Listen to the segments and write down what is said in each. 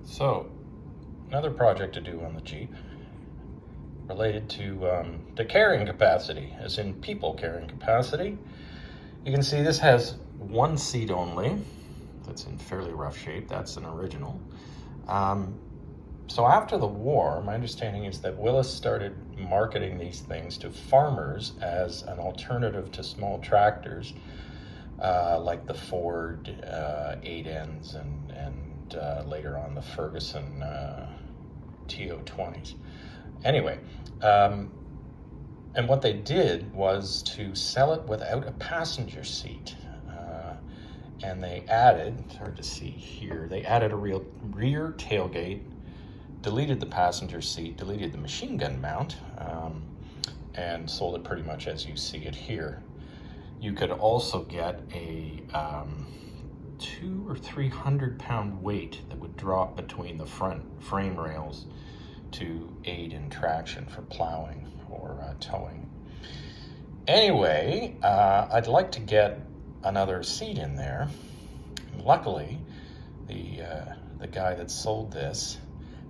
So, another project to do on the Jeep related to carrying capacity, as in people carrying capacity. You can see this has one seat only. That's in fairly rough shape. That's an original. So after the war, my understanding is that Willys started marketing these things to farmers as an alternative to small tractors, like the Ford 8Ns and later on the Ferguson TO20s. Anyway, and what they did was to sell it without a passenger seat. And they added, it's hard to see here, they added a rear tailgate, deleted the passenger seat, deleted the machine gun mount, and sold it pretty much as you see it here. You could also get a 200 or 300 pound weight that would drop between the front frame rails to aid in traction for plowing or towing. Anyway, I'd like to get another seat in there. Luckily, the guy that sold this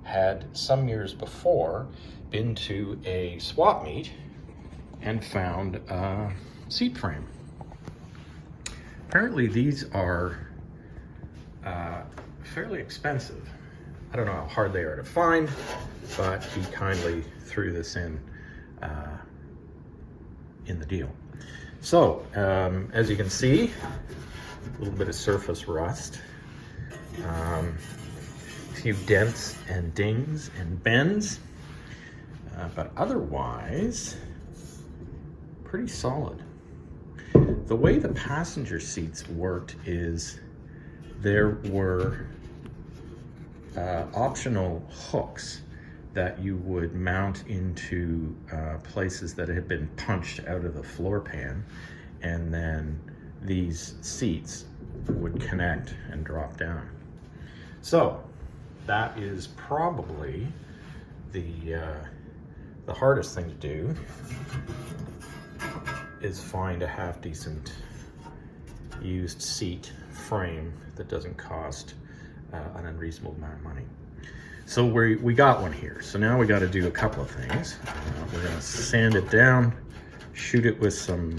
had some years before been to a swap meet and found a seat frame. Apparently these are fairly expensive. I don't know how hard they are to find, but he kindly threw this in the deal. So, as you can see, a little bit of surface rust, a few dents and dings and bends, but otherwise, pretty solid. The way the passenger seats worked is there were optional hooks that you would mount into places that had been punched out of the floor pan, and then these seats would connect and drop down. So that is probably the hardest thing to do, is find a half decent used seat frame that doesn't cost an unreasonable amount of money. So we got one here. So now we got to do a couple of things. We're going to sand it down, shoot it with some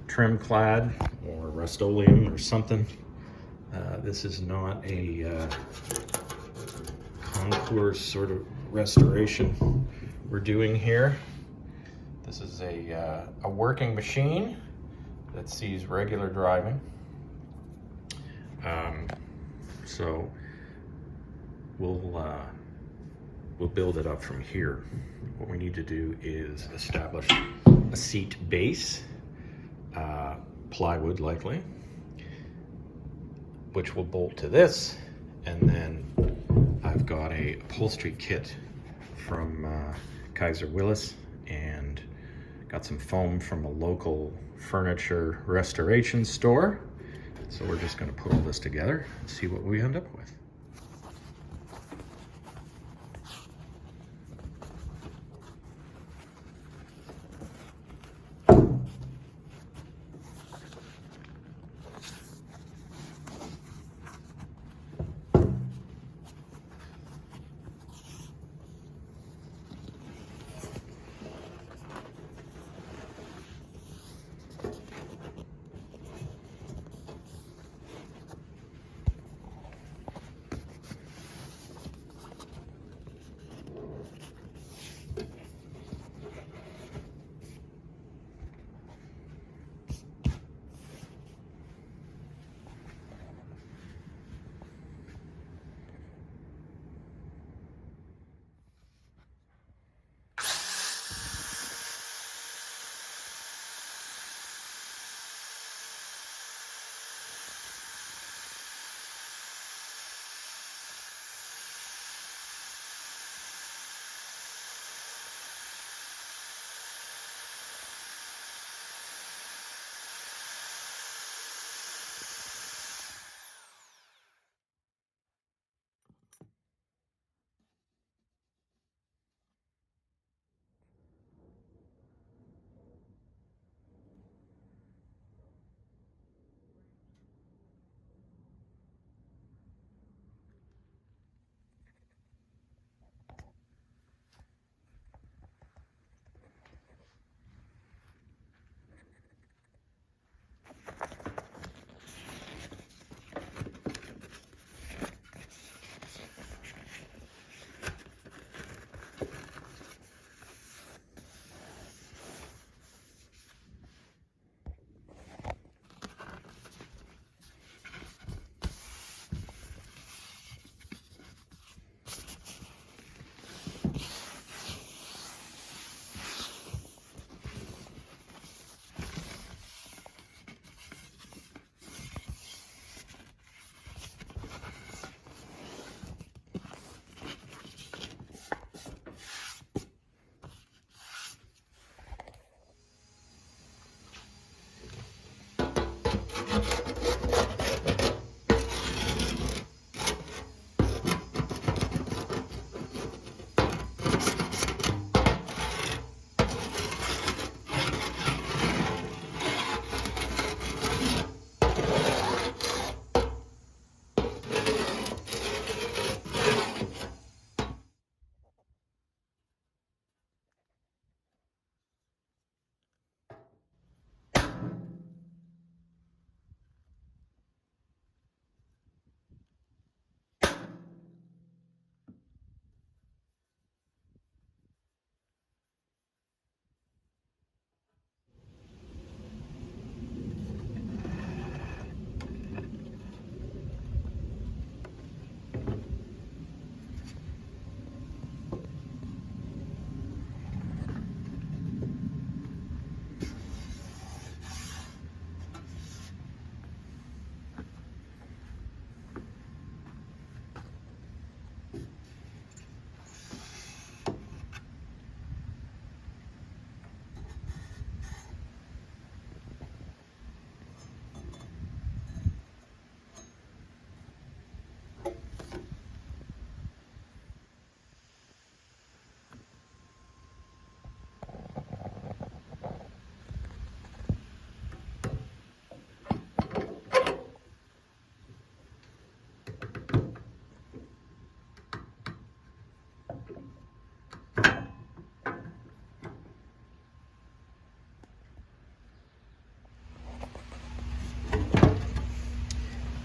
trim clad or Rust-Oleum or something. This is not a concours sort of restoration we're doing here. This is a working machine that sees regular driving. So we'll build it up from here. What we need to do is establish a seat base, plywood likely, which will bolt to this, and then I've got a upholstery kit from Kaiser-Willys and got some foam from a local furniture restoration store. So we're just going to put all this together and see what we end up with.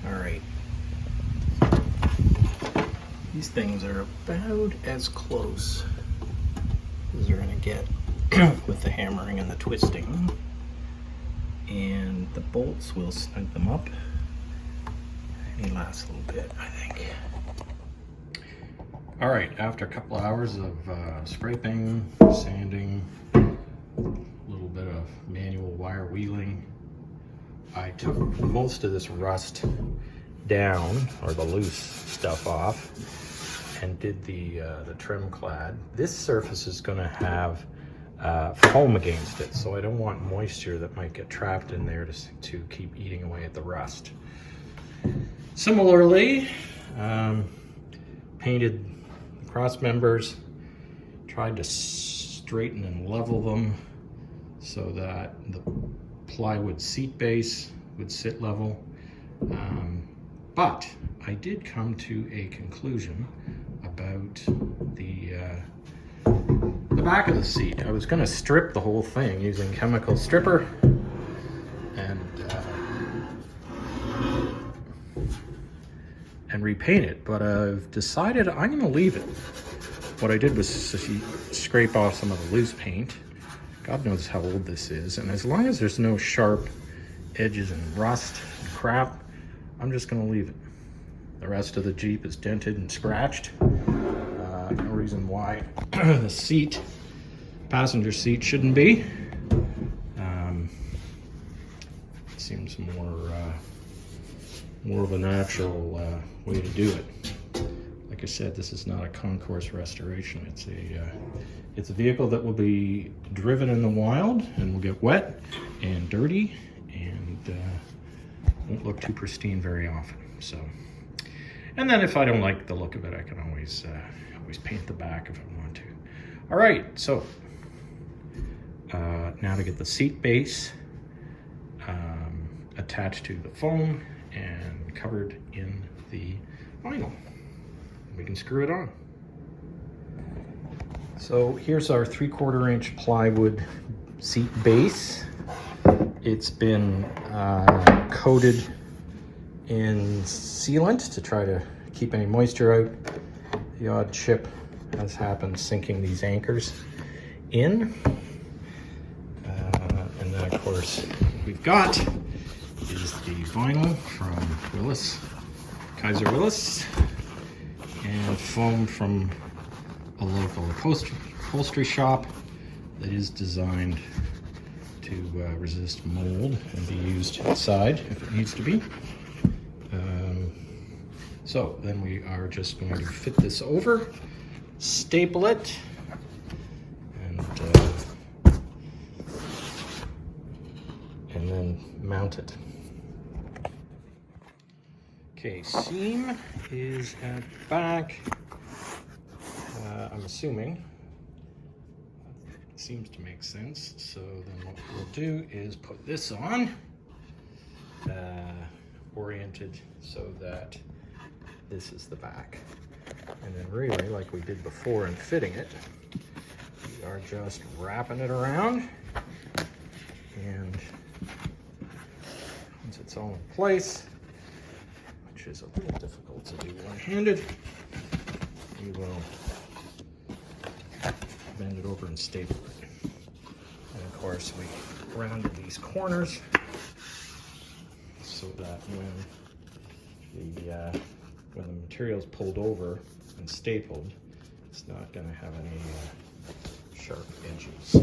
All right. These things are about as close as you're gonna get with the hammering and the twisting. And the bolts will snug them up. And he lasts a little bit, I think. All right, after a couple hours of scraping, sanding, a little bit of manual wire wheeling, I took most of this rust down, or the loose stuff off, and did the trim clad. This surface is gonna have foam against it, so I don't want moisture that might get trapped in there to keep eating away at the rust. Similarly, painted the cross members, tried to straighten and level them so that the plywood seat base would sit level. But I did come to a conclusion about the back of the seat. I was going to strip the whole thing using chemical stripper and repaint it, but I've decided I'm going to leave it. What I did was scrape off some of the loose paint. God knows how old this is, and as long as there's no sharp edges and rust and crap, I'm just going to leave it. The rest of the Jeep is dented and scratched. No reason why the seat, passenger seat, shouldn't be. Seems more of a natural way to do it. Like I said, this is not a concourse restoration. It's a vehicle that will be driven in the wild and will get wet and dirty and won't look too pristine very often. So, and then if I don't like the look of it, I can always paint the back if I want to. All right, so now to get the seat base attached to the foam and covered in the vinyl. We can screw it on. So here's our 3/4 inch plywood seat base. It's been coated in sealant to try to keep any moisture out. The odd chip has happened sinking these anchors in. And then of course what we've got is the vinyl from Willys, Kaiser-Willys, and foam from a local upholstery shop that is designed to resist mold and be used inside if it needs to be. So then we are just going to fit this over, staple it, and then mount it. Okay, seam is at the back. I'm assuming. It seems to make sense. So then what we'll do is put this on, oriented so that this is the back. And then really, like we did before in fitting it, we are just wrapping it around, and once it's all in place, which is a little difficult to do one-handed, we will bend it over and staple it. And of course we rounded these corners so that when the material is pulled over and stapled, it's not going to have any sharp edges.